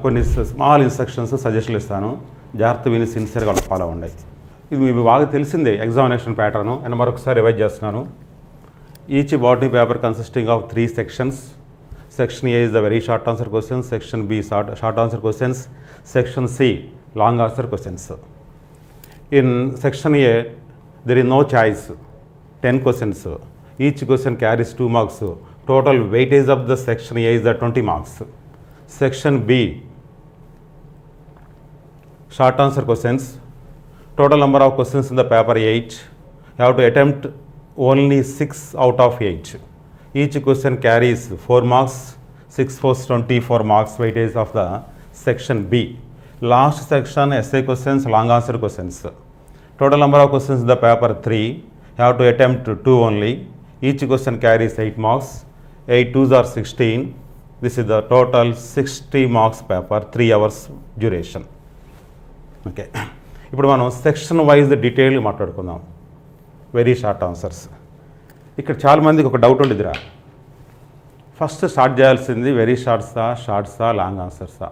కొన్ని small instructions సజెషన్లు ఇస్తాను, జాగ్రత్త విని సిన్సియర్గా ఫాలో అవ్వండి. ఇది మీకు బాగా తెలిసిందే ఎగ్జామినేషన్ ప్యాటర్ను. నేను మరొకసారి రివైజ్ చేస్తున్నాను. Each botany paper consisting of 3 sections. Section A is the very short answer questions, Section B short answer questions, Section C long answer questions. In Section A there is no choice, 10 questions. Each question carries 2 marks. Total weightage of the Section A is the 20 marks. Section B short answer questions. Total number of questions in the paper 8. You have to attempt only 6 out of 8. Each question carries 4 marks. 6 4 24 marks weightage of the Section B. Last section essay questions, long answer questions. Total number of questions in the paper 3. You have to attempt 2 only. Each question carries 8 marks. 8 2s are 16. This is the total 60 marks paper, 3 hours duration. Okay. ఇప్పుడు మనం section wise detail మాట్లాడుకుందాం. Very short answers. ఇక్కడ చాలామందికి ఒక doubt ఉండేదిరా, first start చేయాల్సింది very షార్ట్సా long ఆన్సర్సా.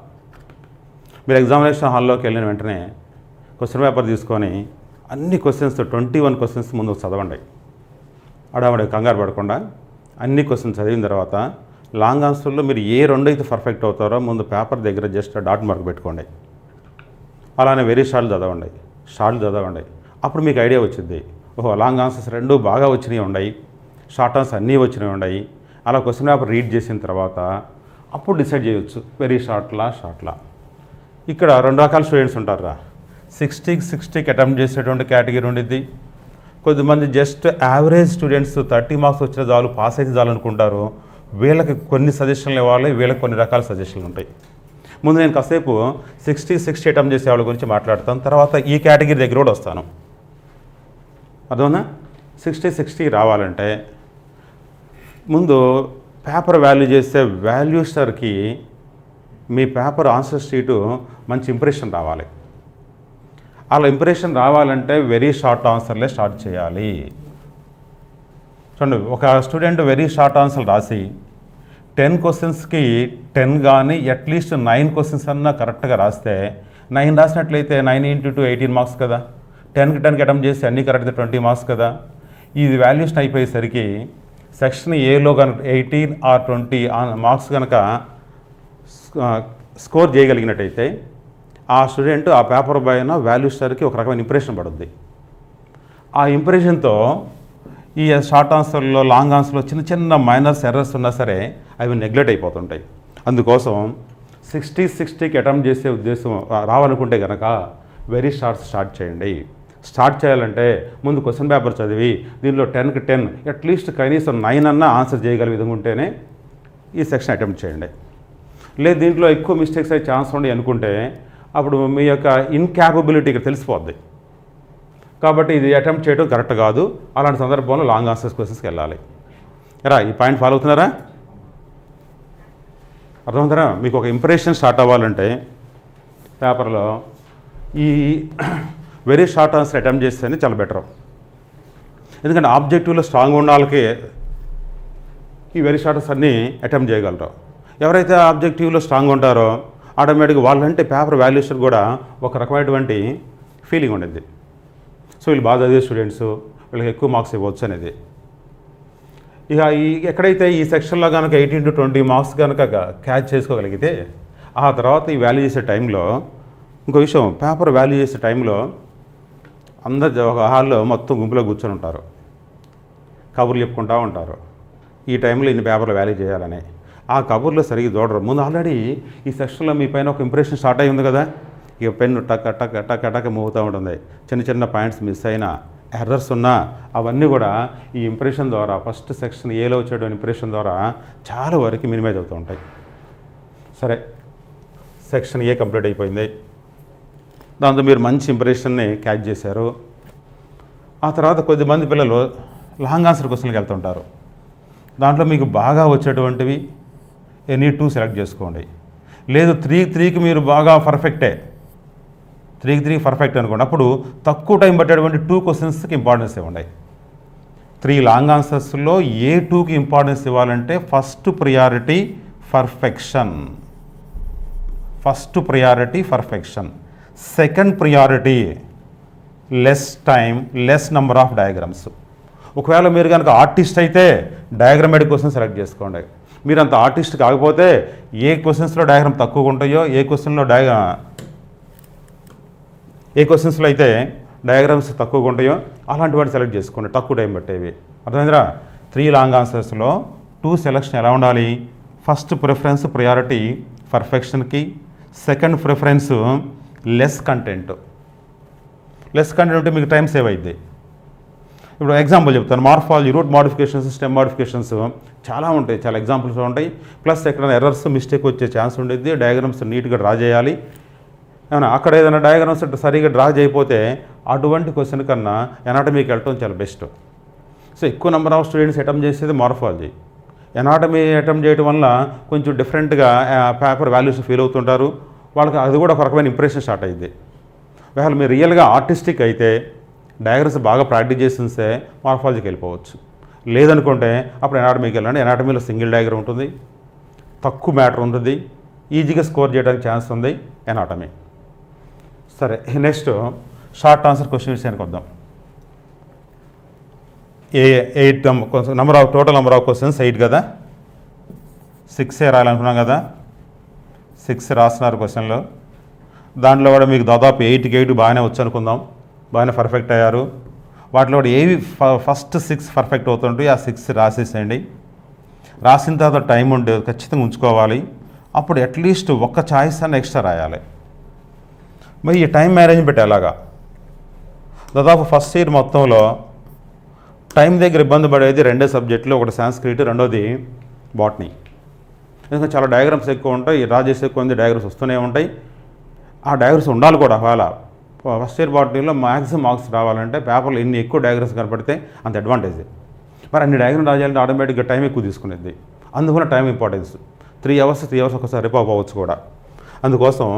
మీరు examination హాల్లోకి వెళ్ళిన వెంటనే క్వశ్చన్ పేపర్ తీసుకొని అన్ని క్వశ్చన్స్ 21 క్వశ్చన్స్ ముందు చదవండి. అడవడి కంగారు పడకుండా అన్ని క్వశ్చన్స్ చదివిన తర్వాత లాంగ్ ఆన్సర్లో మీరు ఏ 2 అయితే పర్ఫెక్ట్ అవుతారో ముందు పేపర్ దగ్గర జస్ట్ డాట్ మార్క్ పెట్టుకోండి. అలానే వెరీ షార్ట్ చదవండి. అప్పుడు మీకు ఐడియా వచ్చింది, ఓహో లాంగ్ ఆన్సర్స్ 2 బాగా వచ్చినవి ఉన్నాయి, షార్ట్ ఆన్సర్స్ అన్నీ వచ్చినవి ఉన్నాయి. అలా క్వశ్చన్ పేపర్ రీడ్ చేసిన తర్వాత అప్పుడు డిసైడ్ చేయొచ్చు వెరీ షార్ట్లా. ఇక్కడ 2 రకాల స్టూడెంట్స్ ఉంటారా. 60కి అటెంప్ట్ చేసేటువంటి కేటగిరీ ఉండిద్ది. కొద్దిమంది జస్ట్ యావరేజ్ స్టూడెంట్స్ 30 మార్క్స్ వచ్చిన చాలు, పాస్ అయితే చాలు అనుకుంటారు. వీళ్ళకి కొన్ని సజెషన్లు ఇవ్వాలి, వీళ్ళకి కొన్ని రకాల సజెషన్లు ఉంటాయి. ముందు నేను కాసేపు 60 అటెంప్ట్ చేసే వాళ్ళ గురించి మాట్లాడతాను, తర్వాత ఈ కేటగిరీ దగ్గర కూడా వస్తాను. అర్థమన్నా? 60 రావాలంటే ముందు పేపర్ వాల్యూ చేసే వాల్యూస్టర్కి మీ పేపర్ ఆన్సర్ షీటు మంచి ఇంప్రెషన్ రావాలి. అలా ఇంప్రెషన్ రావాలంటే వెరీ షార్ట్ ఆన్సర్లే స్టార్ట్ చేయాలి. చూడండి, ఒక స్టూడెంట్ వెరీ షార్ట్ ఆన్సర్ రాసి 10 క్వశ్చన్స్కి 10 కానీ అట్లీస్ట్ 9 క్వశ్చన్స్ అన్నా కరెక్ట్గా రాస్తే 9 రాసినట్లయితే 9 × 2 18 మార్క్స్ కదా. 10కి అటెంప్ట్ చేసి అన్నీ కరెక్ట్ 20 మార్క్స్ కదా. ఇది వాల్యూషన్ అయిపోయేసరికి సెక్షన్ ఏలో కనుక 18 or 20 మార్క్స్ కనుక స్కోర్ చేయగలిగినట్టయితే ఆ స్టూడెంట్ ఆ పేపర్ పైన వాల్యూస్టర్కి ఒక రకమైన ఇంప్రెషన్ పడుద్ది. ఆ ఇంప్రెషన్తో ఈ షార్ట్ ఆన్సర్లో లాంగ్ ఆన్సర్లో చిన్న మైనర్స్ ఎర్రర్స్ ఉన్నా సరే అవి నెగ్లెక్ట్ అయిపోతుంటాయి. అందుకోసం 60కి అటెంప్ట్ చేసే ఉద్దేశం రావాలనుకుంటే కనుక వెరీ షార్ట్స్ స్టార్ట్ చేయండి. స్టార్ట్ చేయాలంటే ముందు క్వశ్చన్ పేపర్ చదివి దీనిలో 10కి 10 అట్లీస్ట్ కనీసం 9 అన్నా ఆన్సర్ చేయగల విధంగా ఉంటేనే ఈ సెక్షన్ అటెంప్ట్ చేయండి. లేదు దీంట్లో ఎక్కువ మిస్టేక్స్ అయ్యే ఛాన్స్ ఉండి అనుకుంటే అప్పుడు మీ యొక్క ఇన్క్యాపబిలిటీ ఇక్కడ తెలిసిపోద్ది. కాబట్టి ఇది అటెంప్ట్ చేయడం కరెక్ట్ కాదు. అలాంటి సందర్భంలో లాంగ్ ఆన్సర్స్ క్వశ్చన్స్కి వెళ్ళాలి. ఈ పాయింట్ ఫాలో అవుతున్నారా? అర్థమవుతారా? మీకు ఒక ఇంప్రెషన్ స్టార్ట్ అవ్వాలంటే పేపర్లో ఈ వెరీ షార్ట్ ఆన్సర్ అటెంప్ట్ చేస్తేనే చాలా బెటర్. ఎందుకంటే ఆబ్జెక్టివ్లో స్ట్రాంగ్ ఉన్న వాళ్ళకి ఈ వెరీ షార్ట్ ఆన్సర్ అన్నీ అటెంప్ట్ చేయగలరు. ఎవరైతే ఆబ్జెక్టివ్లో స్ట్రాంగ్ ఉంటారో ఆటోమేటిక్గా వాళ్ళంటే పేపర్ వాల్యుయేషన్ కూడా ఒక రకమైనటువంటి ఫీలింగ్ ఉండేది. సో వీళ్ళు బాగా చదివే స్టూడెంట్స్, వీళ్ళకి ఎక్కువ మార్క్స్ ఇవ్వచ్చు అనేది. ఇక ఎక్కడైతే ఈ సెక్షన్లో కనుక 18 to 20 మార్క్స్ కనుక క్యాచ్ చేసుకోగలిగితే ఆ తర్వాత ఈ వాల్యూ చేసే టైంలో ఇంకో విషయం, పేపర్ వాల్యూ చేసే టైంలో అందరు ఒక హాల్లో మొత్తం గుంపులో కూర్చొని ఉంటారు, కబుర్లు చెప్పుకుంటూ ఉంటారు. ఈ టైంలో ఇన్ని పేపర్లు వాల్యూ చేయాలని ఆ కబుర్లో సరిగ్గా చూడరు. ముందు ఆల్రెడీ ఈ సెక్షన్లో మీ పైన ఒక ఇంప్రెషన్ స్టార్ట్ అయి ఉంది కదా. ఇక పెన్ను టక్ మూవ్ అవుతూ ఉంటుంది. చిన్న పాయింట్స్ మిస్ అయినా, ఎర్రర్స్ ఉన్నా అవన్నీ కూడా ఈ ఇంప్రెషన్ ద్వారా, ఫస్ట్ సెక్షన్ ఏలో వచ్చేటువంటి ఇంప్రెషన్ ద్వారా చాలా వరకు మినిమైజ్ అవుతూ ఉంటాయి. సరే, సెక్షన్ ఏ కంప్లీట్ అయిపోయింది. దాంతో మీరు మంచి ఇంప్రెషన్ని క్యాచ్ చేశారు. ఆ తర్వాత కొద్దిమంది పిల్లలు లాంగ్ ఆన్సర్ క్వశ్చన్కి వెళ్తుంటారు. దాంట్లో మీకు బాగా వచ్చేటువంటివి ఎనీ 2 సెలెక్ట్ చేసుకోండి. లేదు 3కి మీరు బాగా పర్ఫెక్టే, 3కి పర్ఫెక్ట్ అనుకోండి. అప్పుడు తక్కువ టైం పట్టేటువంటి 2 క్వశ్చన్స్కి ఇంపార్టెన్స్ ఇవ్వండి. 3 లాంగ్ ఆన్సర్స్లో ఏ 2కి ఇంపార్టెన్స్ ఇవ్వాలంటే first priority perfection. First priority perfection, second priority less time, less number of diagrams. ఒకవేళ మీరు కనుక ఆర్టిస్ట్ అయితే డయాగ్రమాటిక్ క్వశ్చన్ సెలెక్ట్ చేసుకోండి. మీరు అంత ఆర్టిస్ట్ కాకపోతే ఏ క్వశ్చన్స్లో డయాగ్రామ్ తక్కువగా ఉంటాయో, ఏ క్వశ్చన్స్లో అయితే డయాగ్రామ్స్ తక్కువగా ఉంటాయో అలాంటి వాటి సెలెక్ట్ చేసుకోండి, తక్కువ టైం పట్టేవి. అర్థమైందిరా? 3 లాంగ్ ఆన్సర్స్లో 2 సెలెక్షన్ ఎలా ఉండాలి? ఫస్ట్ ప్రిఫరెన్స్ ప్రయారిటీ పర్ఫెక్షన్కి, second preference less content. Less content ఉంటే మీకు టైం సేవ్ అయింది. ఇప్పుడు ఎగ్జాంపుల్ చెప్తాను. Morphology, root modifications, stem modifications చాలా ఉంటాయి, చాలా ఎగ్జాంపుల్స్ ఉంటాయి. ప్లస్ ఎక్కడైనా ఎర్రర్స్, మిస్టేక్ వచ్చే ఛాన్స్ ఉండేది. డయాగ్రామ్స్ నీట్గా డ్రా చేయాలి. ఏమన్నా అక్కడ ఏదైనా డయాగ్రామ్స్ సరిగా డ్రా చేయకపోతే అటువంటి క్వశ్చన్ కన్నా ఎనాటమీకి వెళ్ళటం చాలా బెస్ట్. సో ఎక్కువ నెంబర్ ఆఫ్ స్టూడెంట్స్ అటెంప్ట్ చేసేది మార్ఫాలజీ. ఎనాటమీ అటెంప్ట్ చేయడం వల్ల కొంచెం డిఫరెంట్గా పేపర్ వాల్యూస్ ఫీల్ అవుతుంటారు. వాళ్ళకి అది కూడా ఒక రకమైన ఇంప్రెషన్ స్టార్ట్ అయ్యింది. ఒకవేళ మీరు రియల్గా ఆర్టిస్టిక్ అయితే డయాగ్రామ్స్ బాగా ప్రాక్టీస్ చేస్తే మార్ఫాలజీకి వెళ్ళిపోవచ్చు. లేదనుకుంటే అప్పుడు ఎనాటమీకి వెళ్ళండి. ఎనాటమీలో సింగిల్ డయాగ్రామ్ ఉంటుంది, తక్కువ మ్యాటర్ ఉంటుంది, ఈజీగా స్కోర్ చేయడానికి ఛాన్స్ ఉంది ఎనాటమీ. సరే, నెక్స్ట్ షార్ట్ ఆన్సర్ క్వశ్చన్ విషయానికి వద్దాం. 8 టోటల్ నెంబర్ ఆఫ్ క్వశ్చన్స్ 8 కదా, 6 రాయాలనుకున్నాం కదా, 6 రాస్తున్నారు క్వశ్చన్లో. దాంట్లో కూడా మీకు దాదాపు 8కి 8 బాగానే వచ్చు అనుకుందాం, బాగానే పర్ఫెక్ట్ అయ్యారు. వాటిలో కూడా ఏవి ఫస్ట్ 6 పర్ఫెక్ట్ అవుతుంటాయి ఆ 6 రాసేసేయండి. రాసిన తర్వాత టైం ఉండే ఖచ్చితంగా ఉంచుకోవాలి. అప్పుడు అట్లీస్ట్ ఒక్క ఛాయిస్ అన్న ఎక్స్ట్రా రాయాలి. మరి ఈ టైం మేనేజ్మెంట్ ఎలాగా? దాదాపు ఫస్ట్ ఇయర్ మొత్తంలో టైం దగ్గర ఇబ్బంది పడేది 2 సబ్జెక్టులు, ఒకటి సాంస్క్రిట్, రెండోది బాటనీ. ఎందుకంటే చాలా డయాగ్రామ్స్ ఎక్కువ ఉంటాయి, డ్రా చేసే కొన్ని డయాగ్రామ్స్ వస్తూనే ఉంటాయి. ఆ డయాగ్రామ్స్ ఉండాలి కూడా. ఒకవేళ ఫస్ట్ ఇయర్ బాటనీలో మ్యాక్సిమం మార్క్స్ రావాలంటే పేపర్లో ఎన్ని ఎక్కువ డయాగ్రామ్స్ కనపడితే అంత అడ్వాంటేజ్. మరి అన్ని డయాగ్రామ్ రాయాలంటే ఆటోమేటిక్గా టైం ఎక్కువ తీసుకునేది. అందువల్ల టైం ఇంపార్టెన్స్. 3 అవర్స్ ఒకసారి రిపోవచ్చు కూడా. అందుకోసం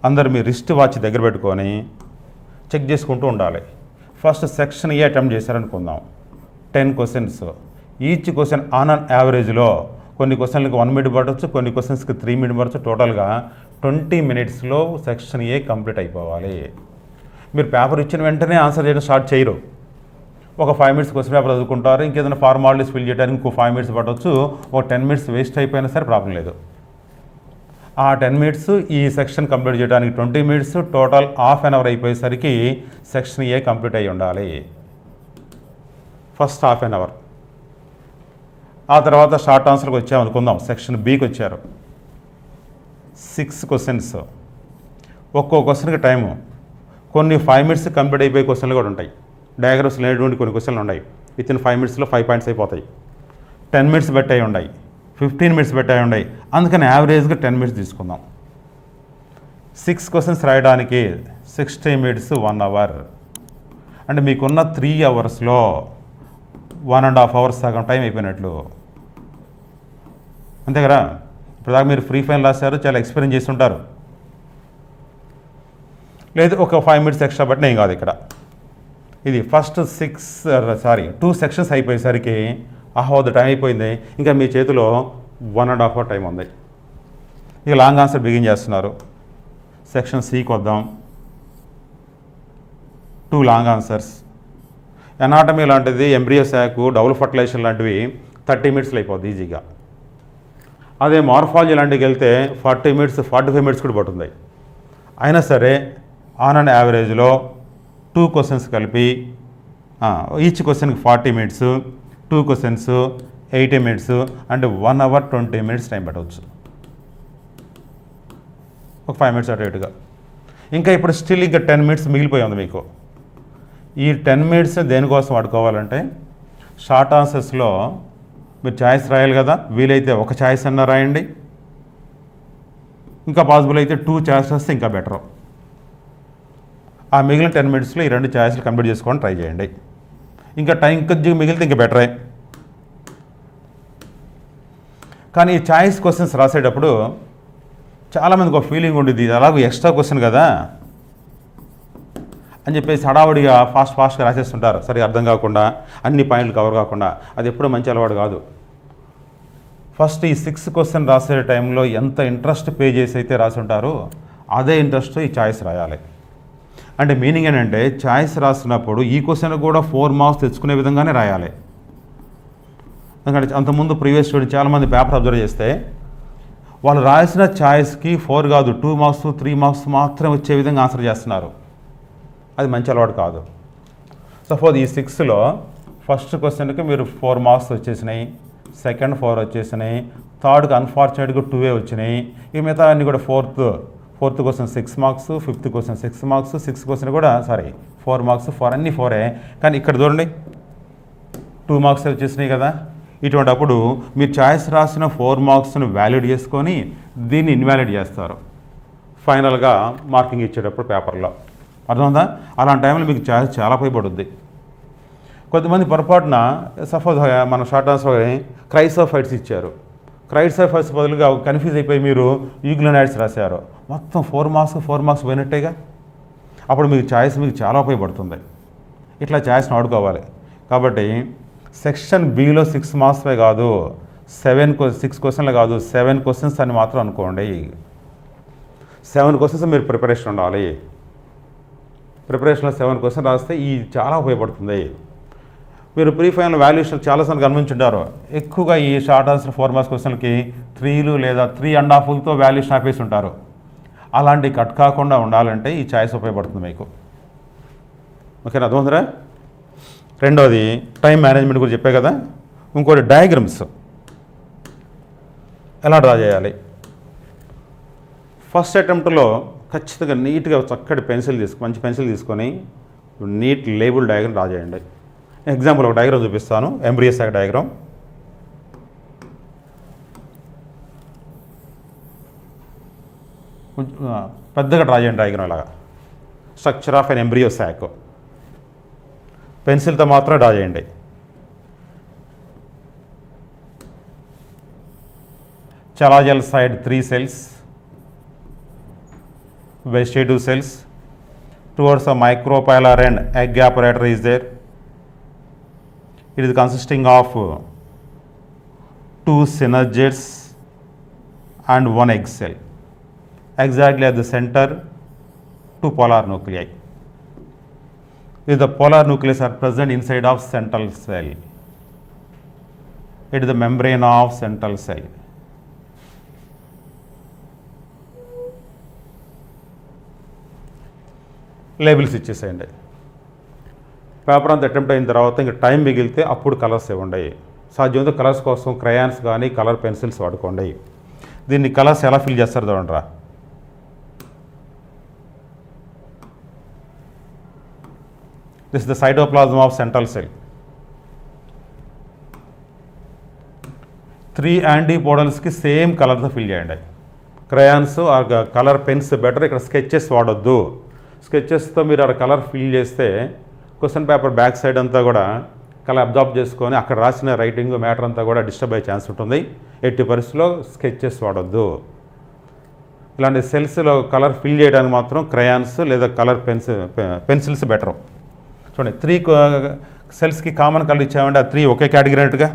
అందరు మీ రిస్ట్ వాచ్ దగ్గర పెట్టుకొని చెక్ చేసుకుంటూ ఉండాలి. ఫస్ట్ సెక్షన్ ఏ అటెంప్ట్ చేశారనుకుందాం, 10 questions. Each question on an యావరేజ్లో కొన్ని క్వశ్చన్లకు 1 మినిట్ పడవచ్చు, కొన్ని క్వశ్చన్స్కి 3 మినిట్ పడవచ్చు. టోటల్గా 20 మినిట్స్లో సెక్షన్ ఏ కంప్లీట్ అయిపోవాలి. మీరు పేపర్ ఇచ్చిన వెంటనే ఆన్సర్ చేయడం స్టార్ట్ చేయరు. ఒక 5 మినిట్స్ క్వశ్చన్ పేపర్ చదువుకుంటారు, ఇంకేదైనా ఫార్మాలిటీస్ ఫిల్ చేయడానికి ఇంకో 5 మినిట్స్ పడవచ్చు. ఒక 10 మినిట్స్ వేస్ట్ అయిపోయినా సరే ప్రాబ్లం లేదు. ఆ 10 మినిట్స్ ఈ సెక్షన్ కంప్లీట్ చేయడానికి 20 minutes, total half an hour అయిపోయేసరికి సెక్షన్ ఏ కంప్లీట్ అయ్యి ఉండాలి. First half an hour. ఆ తర్వాత షార్ట్ ఆన్సర్కి వచ్చామనుకుందాం, సెక్షన్ బికి వచ్చారు. 6 క్వశ్చన్స్, ఒక్కో క్వశ్చన్కి టైము. కొన్ని 5 మినిట్స్ కంప్లీట్ అయిపోయే క్వశ్చన్లు కూడా ఉంటాయి. డయాగ్రామ్స్ లేనటువంటి కొన్ని క్వశ్చన్లు ఉన్నాయి, వితిన్ 5 మినిట్స్లో 5 పాయింట్స్ అయిపోతాయి. 10 మినిట్స్ పెట్టాయి ఉన్నాయి, 15 మినిట్స్ పెట్టాయి ఉన్నాయి. అందుకని యావరేజ్గా 10 మినిట్స్ తీసుకుందాం. 6 క్వశ్చన్స్ రాయడానికి 60 మినిట్స్ 1 అవర్. అంటే మీకున్న 3 అవర్స్లో 1.5 అవర్స్ సగం టైం అయిపోయినట్లు. అంతే కదా? ఇప్పుడు దాకా మీరు ఫ్రీ ఫైన్ రాశారు, చాలా ఎక్స్పీరియన్స్ చేస్తుంటారు. లేదు ఒక 5 మినిట్స్ ఎక్స్ట్రా బట్టి ఏం కాదు. ఇక్కడ ఇది ఫస్ట్ 2 సెక్షన్స్ అయిపోయేసరికి ద టైం అయిపోయింది. ఇంకా మీ చేతిలో 1.5 అవర్ టైం ఉంది. ఇక లాంగ్ ఆన్సర్ బిగిన్ చేస్తున్నారు. సెక్షన్ సికి వద్దాం. 2 లాంగ్ ఆన్సర్స్. ఎనాటమీ లాంటిది, ఎంబ్రియో శాక్, డబుల్ ఫర్టిలైజేషన్ లాంటివి 30 మినిట్స్లో అయిపోద్ది ఈజీగా. అదే మార్ఫాలజీ లాంటికి వెళ్తే 40 మినిట్స్, 45 మినిట్స్ కూడా పడుతుంది. అయినా సరే ఆన్ అండ్ యావరేజ్లో 2 క్వశ్చన్స్ కలిపి ఈచ్ క్వశ్చన్కి 40 మినిట్స్, 2 క్వశ్చన్స్ 80 మినిట్స్, అంటే 1 అవర్ 20 మినిట్స్ టైం పట్టవచ్చు. ఒక 5 మినిట్స్ అటు ఇటుగా. ఇంకా ఇప్పుడు స్టిల్ ఇంకా 10 మినిట్స్ మిగిలిపోయి ఉంది మీకు. ఈ 10 మినిట్స్ దేనికోసం వాడుకోవాలంటే షార్ట్ ఆన్సర్స్లో మీరు ఛాయిస్ రాయాలి కదా, వీలైతే ఒక ఛాయిస్ అన్నా రాయండి. ఇంకా పాసిబుల్ అయితే 2 ఛాయిస్ వస్తే ఇంకా బెటరు. ఆ మిగిలిన 10 మినిట్స్లో ఈ 2 ఛాయిస్లు కంప్లీట్ చేసుకోవడానికి ట్రై చేయండి. ఇంకా టైం కొద్దిగా మిగిలితే ఇంకా బెటరే. కానీ ఈ ఛాయిస్ క్వశ్చన్స్ రాసేటప్పుడు చాలామందికి ఒక ఫీలింగ్ ఉండేది, అలాగే ఎక్స్ట్రా క్వశ్చన్ కదా అని చెప్పేసి హడావుడిగా ఫాస్ట్గా రాసేస్తుంటారు, సరిగా అర్థం కాకుండా, అన్ని పాయింట్లు కవర్ కాకుండా. అది ఎప్పుడూ మంచి అలవాటు కాదు. ఫస్ట్ ఈ 6 క్వశ్చన్ రాసే టైంలో ఎంత ఇంట్రెస్ట్ పే చేసి అయితే రాసి ఉంటారో అదే ఇంట్రెస్ట్ ఈ చాయిస్ రాయాలి. అంటే మీనింగ్ ఏంటంటే చాయిస్ రాసినప్పుడు ఈ క్వశ్చన్ కూడా 4 మార్క్స్ తెచ్చుకునే విధంగానే రాయాలి. ఎందుకంటే అంతకుముందు ప్రీవియస్ స్టూడెంట్ చాలామంది పేపర్ అబ్జర్వ్ చేస్తే వాళ్ళు రాసిన చాయిస్కి 4 కాదు 2 మార్క్స్ 3 మార్క్స్ మాత్రం వచ్చే విధంగా ఆన్సర్ చేస్తున్నారు. అది మంచి అలవాటు కాదు. సపోజ్ ఈ 6లో ఫస్ట్ క్వశ్చన్కి మీరు 4 మార్క్స్ వచ్చేసినాయి, సెకండ్ 4 వచ్చేసినాయి, థర్డ్కి అన్ఫార్చునేట్గా 2 వచ్చినాయి. ఈ మిగతా అన్నీ కూడా fourth question 6 marks, fifth question 6 marks, 6th question కూడా 4 మార్క్స్, 4 అన్నీ 4. కానీ ఇక్కడ చూడండి 2 మార్క్స్ వచ్చేసినాయి కదా. ఇటువంటి అప్పుడు మీరు చాయిస్ రాసిన 4 మార్క్స్ను వ్యాలిడ్ చేసుకొని దీన్ని ఇన్వాలిడ్ చేస్తారు ఫైనల్గా మార్కింగ్ ఇచ్చేటప్పుడు పేపర్లో. అర్థమైందా? అలాంటి టైంలో మీకు చాయిస్ చాలా పైపడుద్ది. కొంతమంది పొరపాటున సపోజ్ మన షార్ట్ ఆన్సర్ క్రైసోఫైట్స్ ఇచ్చారు. క్రైసోఫైట్స్ బదులుగా కన్ఫ్యూజ్ అయిపోయి మీరు యూగ్లోనైడ్స్ రాశారు. మొత్తం 4 మార్క్స్ పోయినట్టేగా. అప్పుడు మీకు చాయిస్ మీకు చాలా ఉపయోగపడుతుంది. ఇట్లా చాయిస్ని వాడుకోవాలి. కాబట్టి సెక్షన్ బిలో 6 మార్క్స్వే కాదు 6 క్వశ్చన్లు కాదు 7 క్వశ్చన్స్ అని మాత్రం అనుకోండి. 7 క్వశ్చన్స్ మీరు ప్రిపరేషన్ ఉండాలి. ప్రిపరేషన్లో 7 క్వశ్చన్ రాస్తే ఈ చాలా ఉపయోగపడుతుంది. మీరు ప్రీ ఫైనల్ వాల్యుయేషన్ చాలాసార్లు గమనించుంటారు. ఎక్కువగా ఈ షార్ట్ ఆన్సర్ 4 మార్క్స్ క్వశ్చన్కి 3లు లేదా 3.5తో వాల్యుయేషన్ ఆపేసి ఉంటారు. అలాంటి కట్ కాకుండా ఉండాలంటే ఈ చాయిస్ ఉపయోగపడుతుంది మీకు. ఓకేనా? అర్థమవుతుందా? రెండోది టైం మేనేజ్మెంట్ గురించి చెప్పే కదా. ఇంకోటి డయాగ్రమ్స్ ఎలా డ్రా చేయాలి. ఫస్ట్ అటెంప్ట్లో ఖచ్చితంగా నీట్గా చక్కటి మంచి పెన్సిల్ తీసుకొని నీట్ లేబుల్ డయాగ్రామ్ డ్రా చేయండి. ఎగ్జాంపుల్ ఒక డయాగ్రామ్ చూపిస్తాను. Embryo sac diagram. పెద్దగా డ్రా చేయండి డయాగ్రామ్. ఇలాగా structure of an embryo sac పెన్సిల్తో మాత్రం డ్రా చేయండి. Chalazal side 3 cells, vegetative cells, towards a micropylar and egg apparatus is there. It is consisting of 2 synergids and 1 egg cell. Exactly at the center 2 polar nuclei. The polar nuclei are present inside of central cell. It is the membrane of central cell. Labels ఇచ్చేసేయండి. Paper అంతా attempt అయిన తర్వాత ఇంకా time మిగిలితే అప్పుడు colours ఇవ్వండి. సాధ్యమైతే colours కోసం క్రయాన్స్ కానీ కలర్ పెన్సిల్స్ వాడుకోండి. దీన్ని కలర్స్ ఎలా ఫిల్ చేస్తారు చూడండిరా. This is the cytoplasm of central cell. 3 యాంటీపోడల్స్కి సేమ్ కలర్తో ఫిల్ చేయండి. Crayons or colour pens better. ఇక్కడ స్కెచెస్ వాడొద్దు. స్కెచెస్తో మీరు అక్కడ కలర్ ఫిల్ చేస్తే క్వశ్చన్ పేపర్ బ్యాక్ సైడ్ అంతా కూడా కలర్ అబ్జార్బ్ చేసుకొని అక్కడ రాసిన రైటింగ్ మ్యాటర్ అంతా కూడా డిస్టర్బ్ అయ్యే ఛాన్స్ ఉంటుంది. ఎట్టి పరిస్థితుల్లో స్కెచెస్ వాడొద్దు. ఇలాంటి సెల్స్లో కలర్ ఫిల్ చేయడానికి మాత్రం క్రయాన్స్ లేదా కలర్ పెన్సిల్స్ బెటరు. చూడండి 3 సెల్స్కి కామన్ కలర్ ఇచ్చామంటే ఆ 3 ఒకే కేటగిరీ అన్నట్టుగా.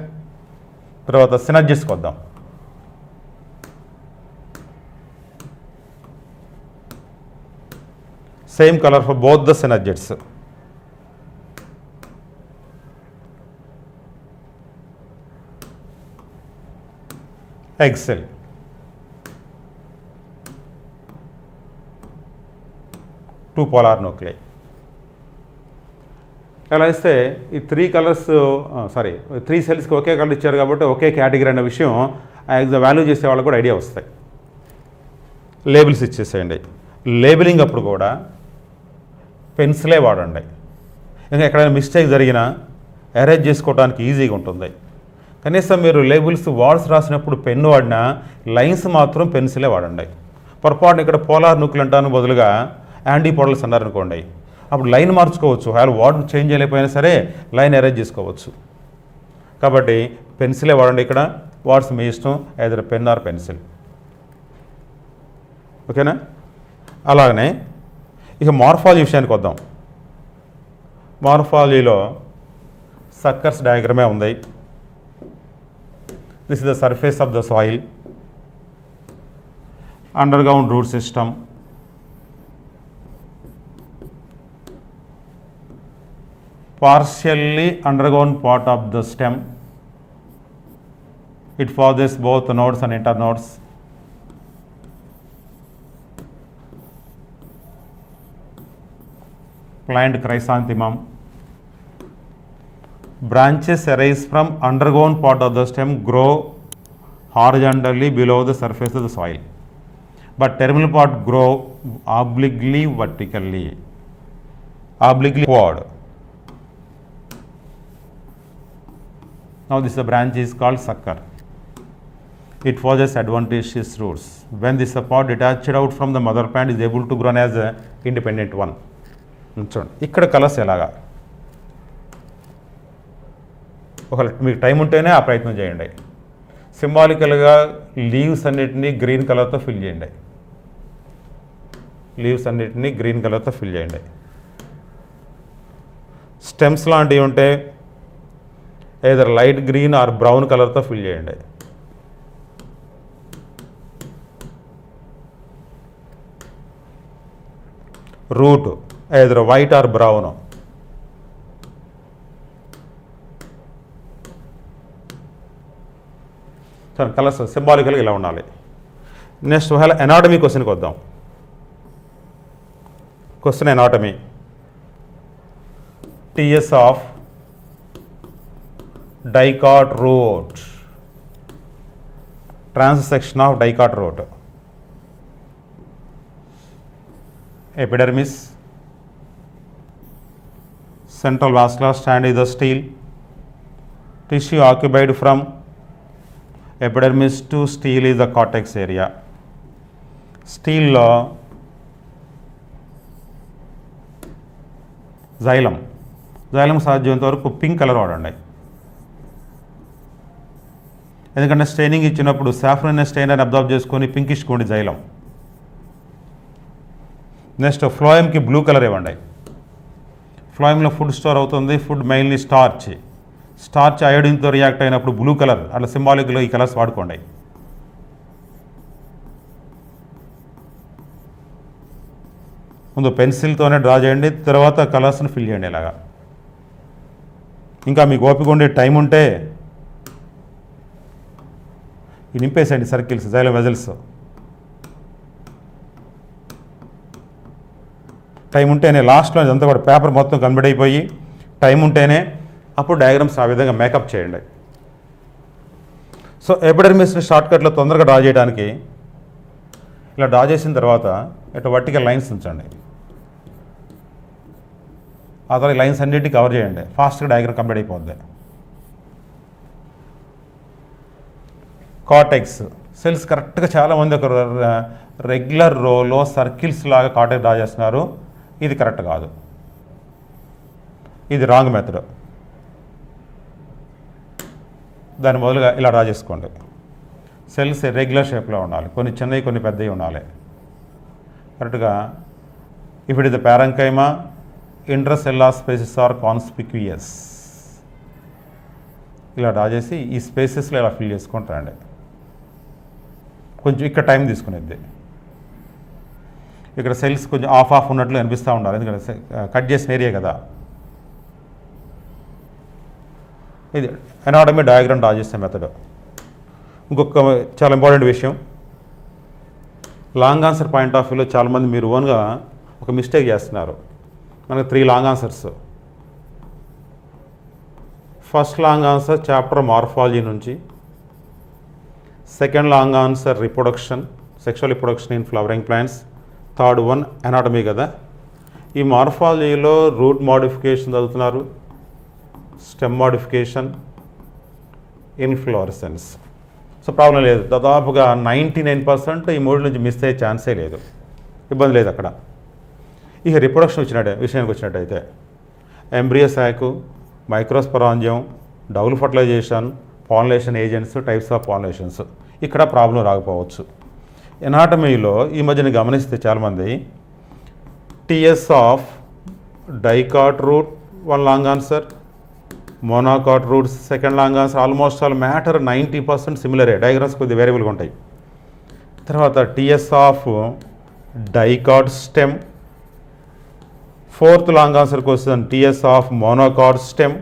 తర్వాత సినర్జిస్కి వద్దాం. Same colour for both the synergids. egg cell. Two polar nuclei. అలా ఇస్తే ఈ 3 కలర్స్ 3 సెల్స్కి ఒకే కలర్ ఇచ్చారు కాబట్టి ఒకే కేటగిరీ అనే విషయం వాల్యూ చేసే వాళ్ళకి కూడా ఐడియా వస్తాయి. లేబుల్స్ ఇచ్చేసేయండి. లేబులింగ్ అప్పుడు కూడా పెన్సిలే వాడండి. ఇంకా ఎక్కడైనా మిస్టేక్ జరిగినా అరేంజ్ చేసుకోవడానికి ఈజీగా ఉంటుంది. కనీసం మీరు లేబుల్స్ వర్డ్స్ రాసినప్పుడు పెన్ను వాడినా లైన్స్ మాత్రం పెన్సిలే వాడండి. పొరపాటున ఇక్కడ పోలార్ న్యూక్లియర్ అంటాను బదులుగా యాంటీపోడల్స్ అన్నారనుకోండి, అప్పుడు లైన్ మార్చుకోవచ్చు. వర్డ్ చేంజ్ చేయలేకపోయినా సరే లైన్ అరేంజ్ చేసుకోవచ్చు. కాబట్టి పెన్సిలే వాడండి. ఇక్కడ వర్డ్స్ మీ ఇష్టం, ఐదర్ పెన్ ఆర్ పెన్సిల్. ఓకేనా? అలాగనే ఇక మార్ఫాలజీ విషయానికి వద్దాం. మార్ఫాలజీలో సక్కర్స్ డయాగ్రమే ఉంది. This is the surface of the soil. Underground root system. Partially underground part of the stem. It possesses both nodes and internodes. Plant chrysanthemum. Branches arise from underground part of the stem, grow horizontally below the surface of the soil, but terminal part grow obliquely vertically, obliquely forward. Now this branch is called sucker. It possesses adventitious roots. When this part detached out from the mother plant is able to grow as an independent one. చూడండి ఇక్కడ colours ఎలాగా, ఒకవేళ మీకు time ఉంటేనే ఆ ప్రయత్నం చేయండి. సింబాలికల్గా లీవ్స్ అన్నిటినీ గ్రీన్ కలర్తో ఫిల్ చేయండి. లీవ్స్ అన్నిటినీ గ్రీన్ కలర్తో ఫిల్ చేయండి. స్టెమ్స్ లాంటివి ఉంటే either light green or brown కలర్తో ఫిల్ చేయండి. Root either white or brown. Colours సింబాలికల్గా ఇలా ఉండాలి. నెక్స్ట్ ఒకవేళ ఎనాటమీ క్వశ్చన్కి వద్దాం. Question anatomy. TS of dicot root, transection of dicot root. Epidermis, central vascular stand is the stele. Tissue occupied from epidermis to stele is the cortex area. Stele lo xylem. Xylem సాధ్యమైనంత వరకు pink colour వాడండి. ఎందుకంటే staining ఇచ్చినప్పుడు saffron అనే strain అని observe చేసుకొని pinkish కోండి xylem. Next ఫ్లోయమ్కి బ్లూ కలర్ ఇవ్వండి. ఫ్లోయంలో ఫుడ్ స్టోర్ అవుతుంది. Food mainly starch. స్టార్చ్ అయోడిన్తో రియాక్ట్ అయినప్పుడు బ్లూ కలర్, అట్లా సింబాలిక్లో ఈ కలర్స్ వాడుకోండి. ముందు పెన్సిల్తోనే డ్రా చేయండి, తర్వాత కలర్స్ని ఫిల్ చేయండి ఇలాగా. ఇంకా మీకు ఓపిక ఉండే టైం ఉంటే ఈ నింపేసేయండి సర్కిల్స్, జైలం వెజల్స్. టైం ఉంటేనే లాస్ట్లో ఇదంతా కూడా పేపర్ మొత్తం కన్వర్ట్ అయిపోయి టైం ఉంటేనే అప్పుడు డయాగ్రామ్స్ ఆ విధంగా మేకప్ చేయండి. సో ఎపిడర్మిస్ని షార్ట్కట్లో తొందరగా డ్రా చేయడానికి ఇలా డ్రా చేసిన తర్వాత ఇట్లా వర్టికల్ లైన్స్ ఉంచండి. ఆ తర్వాత లైన్స్ అన్నింటినీ కవర్ చేయండి. ఫాస్ట్గా డయాగ్రామ్ కంప్లీట్ అయిపోద్ది. కార్టెక్స్ సెల్స్ కరెక్ట్గా చాలామంది ఒక రెగ్యులర్ రోలో సర్కిల్స్ లాగా కార్టెక్స్ డ్రా చేస్తున్నారు. ఇది కరెక్ట్ కాదు, ఇది రాంగ్ మెథడ్. దాని మొదలుగా ఇలా డ్రా చేసుకోండి. సెల్స్ రెగ్యులర్ షేప్లో ఉండాలి, కొన్ని చిన్నవి కొన్ని పెద్దవి ఉండాలి కరెక్ట్గా. If it is the parenchyma, intracellular spaces are conspicuous. ఇలా డ్రా చేసి ఈ స్పేసెస్లో ఇలా ఫిల్ చేసుకుంటారండి. కొంచెం ఇక్కడ టైం తీసుకునేది. ఇక్కడ సెల్స్ కొంచెం ఆఫ్ ఉన్నట్లు అనిపిస్తూ ఉండాలి, ఎందుకంటే కట్ చేసిన ఏరియా కదా. ఇది ఎనాటమీ డయాగ్రామ్ డ్రా చేసే మెథడ్. ఇంకొక చాలా ఇంపార్టెంట్ విషయం, లాంగ్ ఆన్సర్ పాయింట్ ఆఫ్ వ్యూలో చాలామంది మీరు ఓన్గా ఒక మిస్టేక్ చేస్తున్నారు. మనకు 3 long answers. First long answer chapter morphology నుంచి, second long answer reproduction, sexual reproduction in flowering plants, third one anatomy కదా. ఈ మార్ఫాలజీలో రూట్ మోడిఫికేషన్ చదువుతున్నారు, stem modification, inflorescence. So problem లేదు, దాదాపుగా 99% ఈ మూడు నుంచి మిస్ అయ్యే ఛాన్సే లేదు, ఇబ్బంది లేదు అక్కడ. ఇక రిప్రొడక్షన్ విషయానికి వచ్చినట్టయితే embryo sac, microsporangium, double fertilization, pollination agents, types of pollinations, ఇక్కడ ప్రాబ్లం రాకపోవచ్చు. ఎనాటమీలో ఈ మధ్యన గమనిస్తే చాలామంది TS of dicot root 1 long answer, monocot roots, second long answer almost all matter 90% సిమిలరే, డయాగ్రామ్స్ కొద్దిగా వేరియబుల్గా ఉంటాయి. తర్వాత TS of dicot stem. Fourth long answer question TS of monocot stem.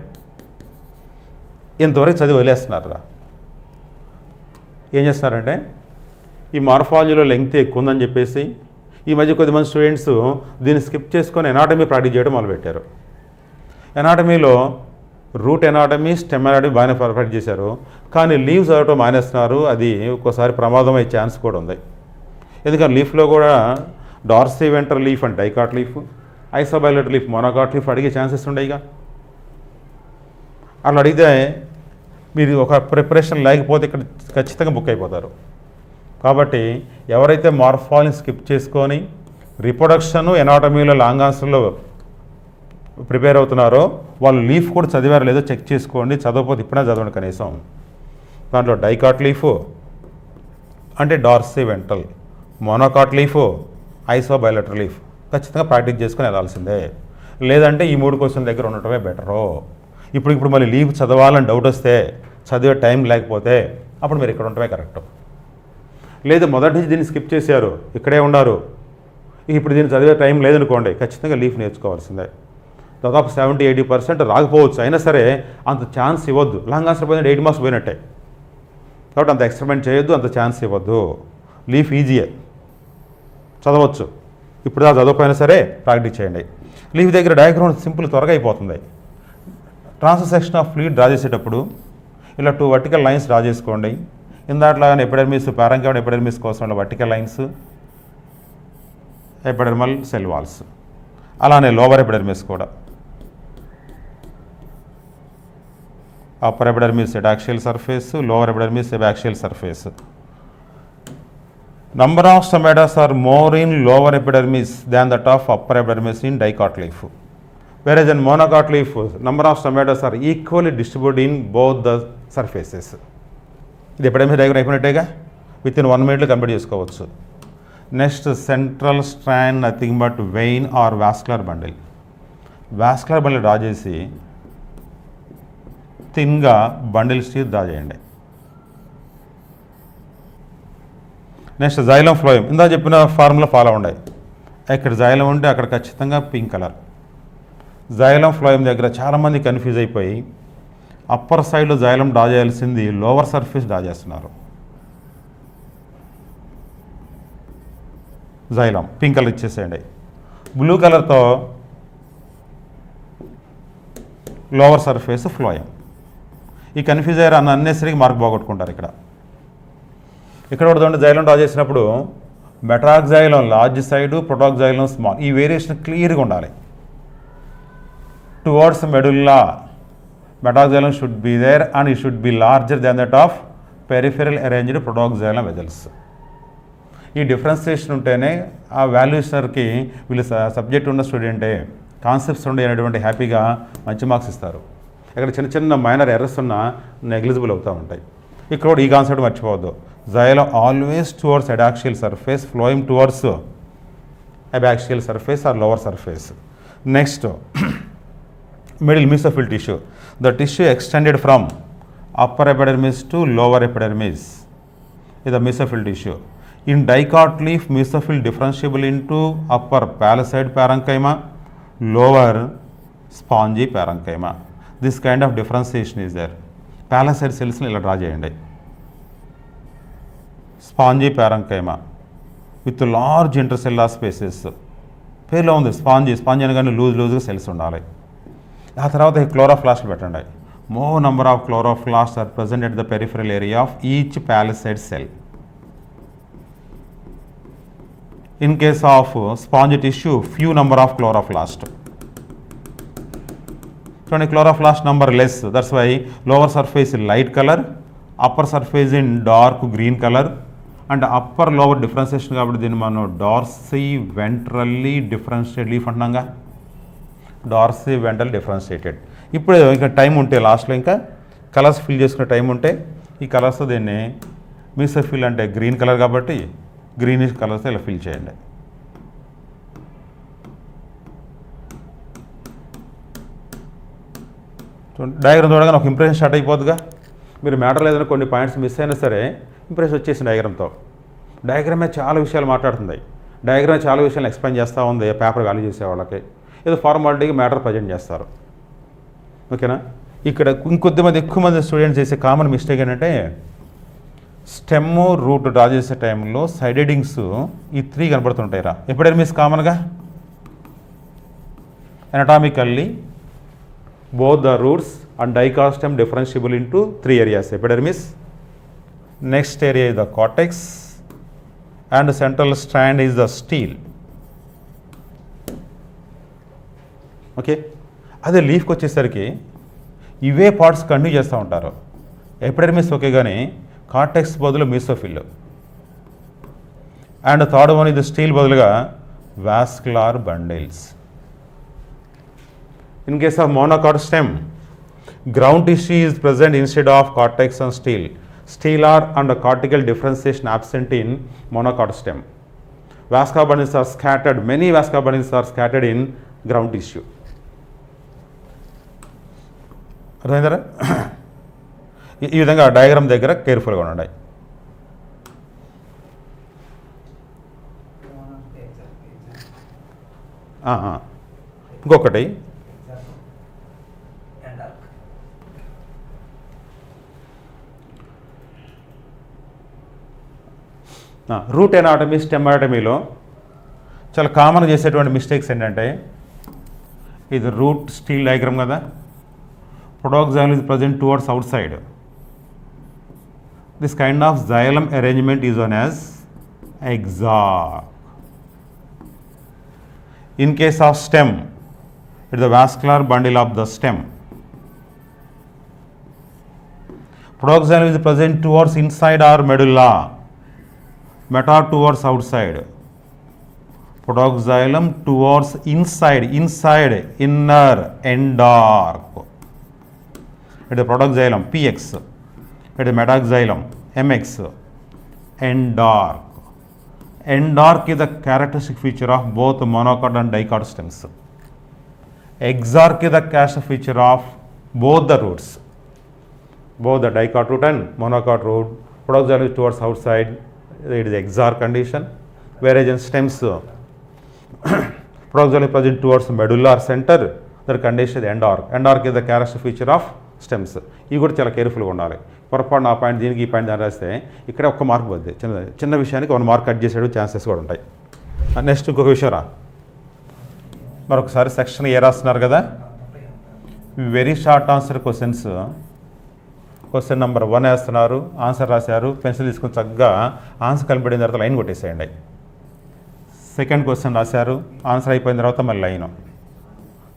ఇంతవరకు చదివి వదిలేస్తున్నారా? ఏం చేస్తున్నారంటే ఈ మార్ఫాలజీలో లెంగ్త్ ఎక్కువ ఉందని చెప్పేసి ఈ మధ్య కొద్దిమంది స్టూడెంట్స్ దీన్ని స్కిప్ చేసుకొని ఎనాటమీ ప్రాక్టీస్ చేయడం మొదలుపెట్టారు. ఎనాటమీలో రూట్ ఎనాటమీ, స్టెమ్ ఎనాటమీ బాగానే పర్ఫెక్ట్ చేశారు, కానీ లీవ్స్ చదవటం మానేస్తున్నారు. అది ఒక్కోసారి ప్రమాదం అయ్యే ఛాన్స్ కూడా ఉంది. ఎందుకంటే లీఫ్లో కూడా dorsiventral leaf and dicot leaf, isobilateral leaf, monocot leaf అడిగే ఛాన్సెస్ ఉండేగా. అట్లా అడిగితే మీరు ఒక ప్రిపరేషన్ లేకపోతే ఇక్కడ ఖచ్చితంగా బుక్ అయిపోతారు. కాబట్టి ఎవరైతే మార్ఫాలజీని స్కిప్ చేసుకొని రిప్రొడక్షన్, ఎనాటమీలో లాంగ్ ఆన్సర్లో ప్రిపేర్ అవుతున్నారో వాళ్ళు లీఫ్ కూడా చదివారో లేదో చెక్ చేసుకోండి. చదవకపోతే ఇప్పుడే చదవండి కనీసం. దాంట్లో డైకాట్ లీఫ్ అంటే dorsiventral, monocot leaf, isobilateral leaf ఖచ్చితంగా ప్రాక్టీస్ చేసుకొని వెళ్ళాల్సిందే. లేదంటే ఈ 3 క్వశ్చన్ దగ్గర ఉండటమే బెటరు. ఇప్పుడు మళ్ళీ లీవ్ చదవాలని డౌట్ వస్తే, చదివే టైం లేకపోతే అప్పుడు మీరు ఇక్కడ ఉండటమే కరెక్ట్. లేదు మొదటి నుంచి దీన్ని స్కిప్ చేశారు, ఇక్కడే ఉన్నారు, ఇప్పుడు దీన్ని చదివే టైం లేదనుకోండి, ఖచ్చితంగా లీఫ్ నేర్చుకోవాల్సిందే. దాదాపు 70-80% రాకపోవచ్చు, అయినా సరే అంత ఛాన్స్ ఇవ్వద్దు. లాంగ్ ఆన్సర్ పోయినట్టు 8 మార్క్స్ పోయినట్టే. కాబట్టి అంత ఎక్స్పెరిమెంట్ చేయొద్దు, అంత ఛాన్స్ ఇవ్వద్దు. లీఫ్ ఈజీయే, చదవచ్చు. ఇప్పుడు చదవకపోయినా సరే ప్రాక్టీస్ చేయండి. లీఫ్ దగ్గర డయాగ్రామ్ సింపుల్, త్వరగా అయిపోతుంది. Transverse section of fluid draw చేసేటప్పుడు ఇలా 2 వర్టికల్ లైన్స్ డ్రా చేసుకోండి. ఇందాట్లాగానే ఎపిడెర్మిస్, పారెంకైమల్ ఎపిడెర్మిస్ కోసం ఇలా vertical lines, epidermal cell walls. అలానే లోవర్ ఎపిడెర్మిస్ కూడా upper epidermis adaxial surface, lower epidermis abaxial surface. Number of stomatas are more in lower epidermis than that of upper epidermis in dicot leaf. Whereas in monocot leaf, number of stomatas are equally distributed in both the surfaces. ఇది epidermis diagram అయిపోయినట్టేగా, within 1 minute complete చేసుకోవచ్చు. Next central strand nothing but vein or vascular bundle. Vascular bundle draw చేసి థిన్గా bundle sheath draw చేయండి. Next xylem phloem. ఇందా చెప్పిన formula follow ఉండాయి. ఇక్కడ జైలం ఉంటే అక్కడ ఖచ్చితంగా పింక్ కలర్. జైలం ఫ్లోయం దగ్గర చాలామంది కన్ఫ్యూజ్ అయిపోయి అప్పర్ సైడ్లో జైలం డ్రా చేయాల్సింది లోవర్ సర్ఫేస్ డ్రా చేస్తున్నారు. జైలం పింక్ కలర్ ఇచ్చేసేయండి. బ్లూ కలర్తో లోవర్ సర్ఫేస్ ఫ్లోయం. ఈ కన్ఫ్యూజ్ అయ్యారు అన్న అన్నెసరీగా మార్క్ పోగొట్టుకుంటారు. ఇక్కడ కూడా జైలం డ్రా చేసినప్పుడు metaxylem large side, protoxylem small. ఈ వేరియేషన్ క్లియర్గా ఉండాలి. Towards medulla metaxylem should be there and it should be larger than that of peripheral arranged protoxylem vessels. ఈ డిఫరెన్సియేషన్ ఉంటేనే ఆ వాల్యూషనర్కి వీళ్ళు సబ్జెక్ట్ ఉన్న స్టూడెంటే, కాన్సెప్ట్స్ ఉండే అనేటువంటి హ్యాపీగా మంచి మార్క్స్ ఇస్తారు. ఇక్కడ చిన్న చిన్న మైనర్ ఎర్రర్స్ ఉన్న నెగ్లిజిబుల్ అవుతూ ఉంటాయి. ఇక్కడ కూడా ఈ కాన్సెప్ట్ మర్చిపోవద్దు. Xylem always towards adaxial surface, phloem towards abaxial surface or lower surface. Next, middle mesophyll tissue. The tissue extended from upper epidermis to lower epidermis is the mesophyll tissue. In dicot leaf, mesophyll differentiable into upper palisade parenchyma, lower spongy parenchyma. This kind of differentiation is there. Palisade cells ni ila draw cheyandi. Spongy parenchyma with large intercellular spaces. పేర్లో ఉంది spongy అనగానే లూజ్గా cells ఉండాలి. ఆ తర్వాత క్లోరోఫ్లాస్ట్లు పెట్టండి. More number of chloroplast are present at the peripheral area of each palisade cell. In case of spongy tissue few number of chloroplast. చూడండి, chloroplast number less, that's why lower surface in light colour, upper surface in dark green colour. And upper lower differentiation కాబట్టి దీన్ని మనం dorsiventrally differentiate leaf అంటున్నాగా. Dorsiventral differentiated. ఇప్పుడు ఇంకా time ఉంటే లాస్ట్లో ఇంకా కలర్స్ ఫిల్ చేసుకునే టైం ఉంటే ఈ కలర్స్తో దీన్ని మీసోఫిల్ అంటే గ్రీన్ కలర్ కాబట్టి గ్రీనిష్ కలర్స్తో ఇలా ఫిల్ చేయండి. డయాగ్రామ్ చూడగానే ఒక ఇంప్రెషన్ స్టార్ట్ అయిపోద్దిగా. మీరు మ్యాటర్ ఏదైనా కొన్ని పాయింట్స్ మిస్ అయినా సరే ఇంప్రెషన్ వచ్చేసింది డయాగ్రామ్తో. డయాగ్రామే చాలా విషయాలు మాట్లాడుతుంది, డయాగ్రామ్ చాలా విషయాలు ఎక్స్ప్లెయిన్ చేస్తూ ఉంది పేపర్ వాల్యూ చేసే వాళ్ళకి. ఏదో ఫార్మాలిటీగా మ్యాటర్ ప్రజెంట్ చేస్తారు. ఓకేనా. ఇక్కడ ఇంకొద్దిమంది ఎక్కువ మంది స్టూడెంట్స్ చేసే కామన్ మిస్టేక్ ఏంటంటే స్టెమ్ రూట్ డ్రా చేసే టైంలో సైడ్ హెడింగ్స్ ఈ 3 కనబడుతుంటాయి రా. ఎపిడెర్మిస్ కామన్గా ఎనటామికల్లీ both the roots and dichostem differentiable into 3 areas: epidermis, next area is the cortex, and the central strand is the stele. Okay. అదే లీఫ్కి వచ్చేసరికి ఇవే పార్ట్స్ కంటిన్యూ చేస్తూ ఉంటారు. ఎపిడెర్మిస్ ఓకే కానీ కార్టెక్స్ బదులు మీసోఫిల్, అండ్ థర్డ్ వన్ ఇది steel బదులుగా vascular bundles. In case of monocot stem, ground tissue is present instead of cortex and stele. Stelar and cortical differentiation absent in monocot stem. Vascular bundles are scattered. Many vascular bundles are scattered in ground tissue. అర్థమైందరా? ఈ విధంగా diagram దగ్గర కేర్ఫుల్గా ఉండండి. ఇంకొకటి route anatomy, stem ఎనాటమీలో చాలా common చేసేటువంటి mistakes ఏంటంటే ఇది రూట్ స్టీల్ డయాగ్రామ్ కదా, ప్రొడాక్సైల్ is present towards outside. This kind of xylem arrangement is known as exarch. In case of stem, it is the vascular bundle of the stem. Prodoxylem is present towards inside or medulla, meta towards outside. Prodoxylem towards inside, inner, endark. It is prodoxylem, px. It is metaxylem, mx. Endark. Endark is the characteristic feature of both monocot and dicot stems. Exarch is the characteristic feature of both the roots, both the dicot root and monocot root. Prodoxylem is towards outside, it is exarch condition, whereas in stems prodoxylem is present towards medullary center, that condition is endark. Endark is the characteristic feature of stems. ఇవి కూడా చాలా కేర్ఫుల్గా ఉండాలి. పొరపాటు ఆ point దీనికి ఈ point దాన్ని రాస్తే ఇక్కడ ఒక్క మార్క్ పోద్ది, చిన్న విషయానికి 1 మార్క్ కట్ చేసే ఛాన్సెస్ కూడా ఉంటాయి. నెక్స్ట్ ఇంకొక విషయం రా, మరొకసారి సెక్షన్ ఏ రాస్తున్నారు కదా, very short answer questions. Question number 1 వేస్తున్నారు, ఆన్సర్ రాశారు, పెన్సిల్ తీసుకొని చక్కగా ఆన్సర్ కనిపెట్టిన తర్వాత లైన్ కొట్టేసేయండి. సెకండ్ క్వశ్చన్ రాశారు, ఆన్సర్ అయిపోయిన తర్వాత మళ్ళీ లైన్.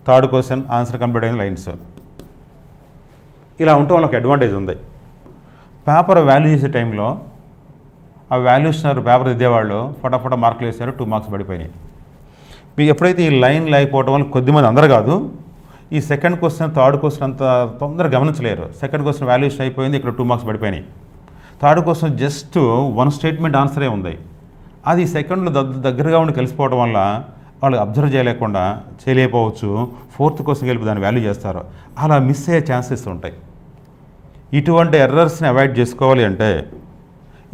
థర్డ్ క్వశ్చన్ ఆన్సర్ కనిపెట్టిన లైన్స్. ఇలా ఉంటే వాళ్ళకి అడ్వాంటేజ్ ఉంది. పేపర్ వాల్యూ చేసే టైంలో ఆ వాల్యూషనర్ పేపర్ దిద్దేవాళ్ళు ఫటాఫట మార్కులు వేశారు, 2 మార్క్స్ పడిపోయినాయి. మీకు ఎప్పుడైతే ఈ లైన్ లేకపోవడం వల్ల కొద్దిమంది, అందరు కాదు, ఈ సెకండ్ క్వశ్చన్ థర్డ్ క్వశ్చన్ అంత తొందరగా గమనించలేరు. సెకండ్ క్వశ్చన్ వాల్యూషన్ అయిపోయింది, ఇక్కడ 2 మార్క్స్ పడిపోయినాయి. థర్డ్ క్వశ్చన్ జస్ట్ 1 స్టేట్మెంట్ ఆన్సరే ఉంది, అది సెకండ్లో దగ్గరగా ఉండి కలిసిపోవడం వల్ల వాళ్ళు అబ్జర్వ్ చేయలేకపోవచ్చు. ఫోర్త్ క్వశ్చన్ కలిపి దాన్ని వాల్యూ చేస్తారు, అలా మిస్ అయ్యే ఛాన్సెస్ ఉంటాయి. ఇటువంటి ఎర్రర్స్ని అవాయిడ్ చేసుకోవాలి అంటే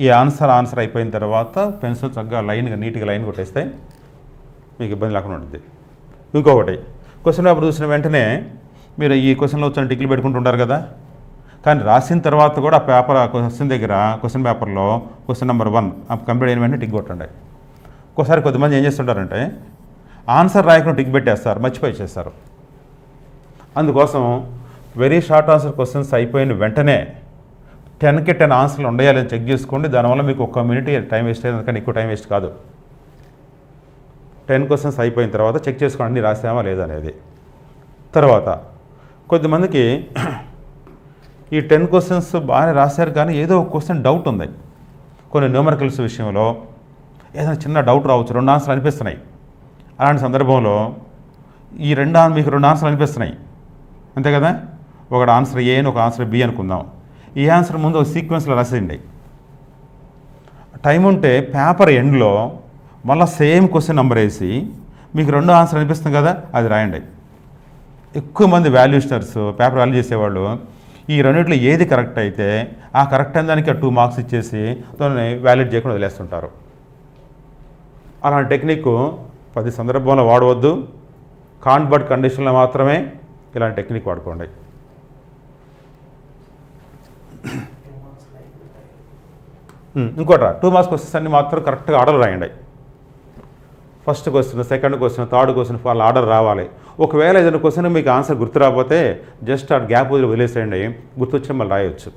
ఈ ఆన్సర్ అయిపోయిన తర్వాత పెన్సిల్ చక్కగా లైన్గా నీట్గా లైన్ కొట్టేస్తే మీకు ఇబ్బంది లేకుండా ఉంటుంది. ఇంకొకటి, క్వశ్చన్ పేపర్ చూసిన వెంటనే మీరు ఈ క్వశ్చన్లో వచ్చిన టిక్లు పెట్టుకుంటుంటారు కదా, కానీ రాసిన తర్వాత కూడా ఆ పేపర్ క్వశ్చన్ దగ్గర క్వశ్చన్ పేపర్లో క్వశ్చన్ నెంబర్ 1 కంప్లీట్ అయిన వెంటనే టిక్ కొట్టండి. ఒక్కోసారి కొద్దిమంది ఏం చేస్తుంటారంటే ఆన్సర్ రాయకుండా టిక్ పెట్టేస్తారు, మర్చిపోయి చేస్తారు. అందుకోసం వెరీ షార్ట్ ఆన్సర్ క్వశ్చన్స్ అయిపోయిన వెంటనే 10కి 10 ఆన్సర్లు ఉండాలని చెక్ చేసుకోండి. దానివల్ల మీకు 1 మినిట్ టైం వేస్ట్ అయ్యేది, కానీ ఎక్కువ టైం వేస్ట్ కాదు. 10 క్వశ్చన్స్ అయిపోయిన తర్వాత చెక్ చేసుకోండి అన్ని రాసామా లేదా అనేది. తర్వాత కొద్దిమందికి ఈ 10 క్వశ్చన్స్ బాగానే రాశారు, కానీ ఏదో ఒక క్వశ్చన్ డౌట్ ఉంది. కొన్ని న్యూమరికల్స్ విషయంలో ఏదైనా చిన్న డౌట్ రావచ్చు, 2 ఆన్సర్లు అనిపిస్తున్నాయి. అలాంటి సందర్భంలో మీకు 2 ఆన్సర్లు అనిపిస్తున్నాయి, అంతే కదా. ఒకటి ఆన్సర్ ఏ అని ఒక ఆన్సర్ బి అనుకుందాం. ఈ ఆన్సర్ ముందు ఒక సీక్వెన్స్లో రాసేయండి. టైం ఉంటే పేపర్ ఎండ్లో మళ్ళీ సేమ్ క్వశ్చన్ నెంబర్ వేసి మీకు 2 ఆన్సర్ అనిపిస్తుంది కదా, అది రాయండి. ఎక్కువ మంది వాల్యూషనర్స్ పేపర్ వాల్యూ చేసేవాళ్ళు ఈ రెండింటిలో ఏది కరెక్ట్ అయితే ఆ కరెక్ట్ అయిన దానికి 2 మార్క్స్ ఇచ్చేసి దాన్ని వ్యాలిడ్ చేయకుండా వదిలేస్తుంటారు. అలాంటి టెక్నిక్ 10 సందర్భంలో వాడవద్దు. కాంట్ బట్ కండిషన్లో మాత్రమే ఇలాంటి టెక్నిక్ వాడుకోండి. ఇంకోట 2 మార్క్స్ క్వశ్చన్స్ అన్ని మాత్రం కరెక్ట్గా ఆర్డర్ రాయండి. First question, second question, third question వాళ్ళ ఆర్డర్ రావాలి. ఒకవేళ ఏదైనా క్వశ్చన్ మీకు ఆన్సర్ గుర్తు రాకపోతే జస్ట్ ఆ గ్యాప్ వదిలేసేయండి, గుర్తొచ్చిన మళ్ళీ రాయొచ్చు.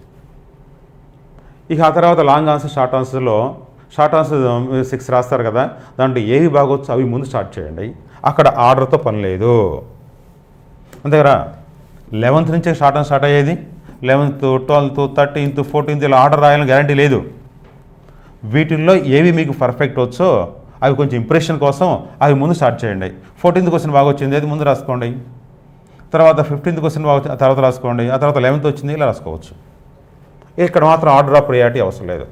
ఇక ఆ తర్వాత లాంగ్ ఆన్సర్, షార్ట్ ఆన్సర్లో షార్ట్ ఆన్సర్ 6 రాస్తారు కదా, దాంట్లో ఏవి బాగొచ్చు అవి ముందు స్టార్ట్ చేయండి. అక్కడ ఆర్డర్తో పని లేదు. అంతే కదా, 11th నుంచే షార్ట్ ఆన్సర్ స్టార్ట్ అయ్యేది. 11th, 12th, 13th, 14th ఇలా ఆర్డర్ రాయాలని గ్యారంటీ లేదు. వీటిల్లో ఏవి మీకు పర్ఫెక్ట్ వచ్చో అవి కొంచెం ఇంప్రెషన్ కోసం అవి ముందు స్టార్ట్ చేయండి. 14th క్వశ్చన్ బాగా వచ్చింది, అది ముందు రాసుకోండి. తర్వాత 15th క్వశ్చన్ బాగా వచ్చింది, ఆ తర్వాత రాసుకోండి. ఆ తర్వాత 11th వచ్చింది, ఇలా రాసుకోవచ్చు. ఇక్కడ మాత్రం ఆర్డర్ ఆఫ్ ప్రియారిటీ అవసరం లేదు.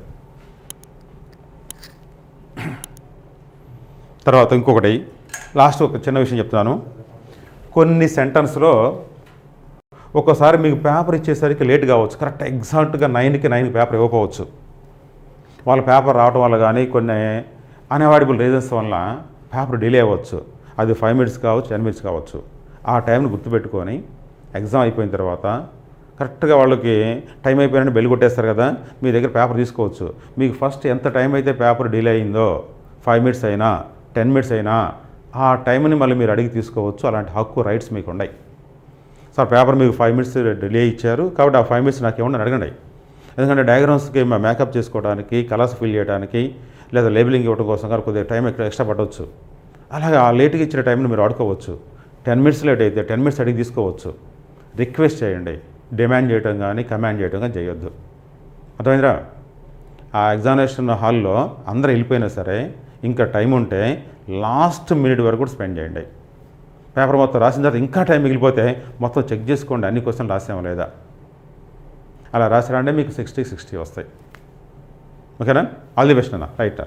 తర్వాత ఇంకొకటి లాస్ట్ ఒక చిన్న విషయం చెప్తున్నాను. కొన్ని సెంటెన్స్లో ఒక్కోసారి మీకు పేపర్ ఇచ్చేసరికి లేట్ కావచ్చు. కరెక్ట్ ఎగ్జాక్ట్గా 9కి 9 పేపర్ ఇవ్వకపోవచ్చు. వాళ్ళ పేపర్ రావడం వల్ల కానీ కొన్ని అన్అవాయిడబుల్ రీజన్స్ వల్ల పేపర్ డిలే అవ్వచ్చు. అది 5 minutes కావచ్చు, 10 minutes కావచ్చు. ఆ టైంని గుర్తుపెట్టుకొని ఎగ్జామ్ అయిపోయిన తర్వాత కరెక్ట్గా వాళ్ళకి టైం అయిపోయినట్టు బెల్ కొట్టేస్తారు కదా, మీ దగ్గర పేపర్ తీసుకోవచ్చు. మీకు ఫస్ట్ ఎంత టైం అయితే పేపర్ డిలే అయిందో 5 minutes అయినా 10 minutes అయినా ఆ టైంని మళ్ళీ మీరు అడిగి తీసుకోవచ్చు. అలాంటి హక్కు, రైట్స్ మీకు ఉన్నాయి. సార్ పేపర్ మీకు 5 minutes డిలే ఇచ్చారు కాబట్టి ఆ 5 minutes నాకు ఏమన్నా అడగండి. ఎందుకంటే డయాగ్రామ్స్కి మేకప్ చేసుకోవడానికి, కలర్స్ ఫిల్ చేయడానికి లేదా లేబులింగ్ ఇవ్వడం కోసం కానీ కొద్దిగా టైం ఎక్స్ట్రా పట్టవచ్చు. అలాగే ఆ లేట్గా ఇచ్చిన టైంని మీరు వాడుకోవచ్చు. 10 minutes లేట్ అయితే 10 minutes అడిగి తీసుకోవచ్చు. రిక్వెస్ట్ చేయండి. డిమాండ్ చేయడం కానీ కమాండ్ చేయడం కానీ చేయొద్దు. అర్థమైందిరా? ఆ ఎగ్జామినేషన్ హాల్లో అందరూ వెళ్ళిపోయినా సరే ఇంకా టైం ఉంటే లాస్ట్ మినిట్ వరకు కూడా స్పెండ్ చేయండి. పేపర్ మొత్తం రాసిన తర్వాత ఇంకా టైం మిగిలిపోతే మొత్తం చెక్ చేసుకోండి అన్ని క్వశ్చన్లు రాసామో లేదా. అలా రాసారంటే మీకు 60 వస్తాయి. ఓకేనా? ఆల్ ది బెస్ట్ అన్న. రైట్.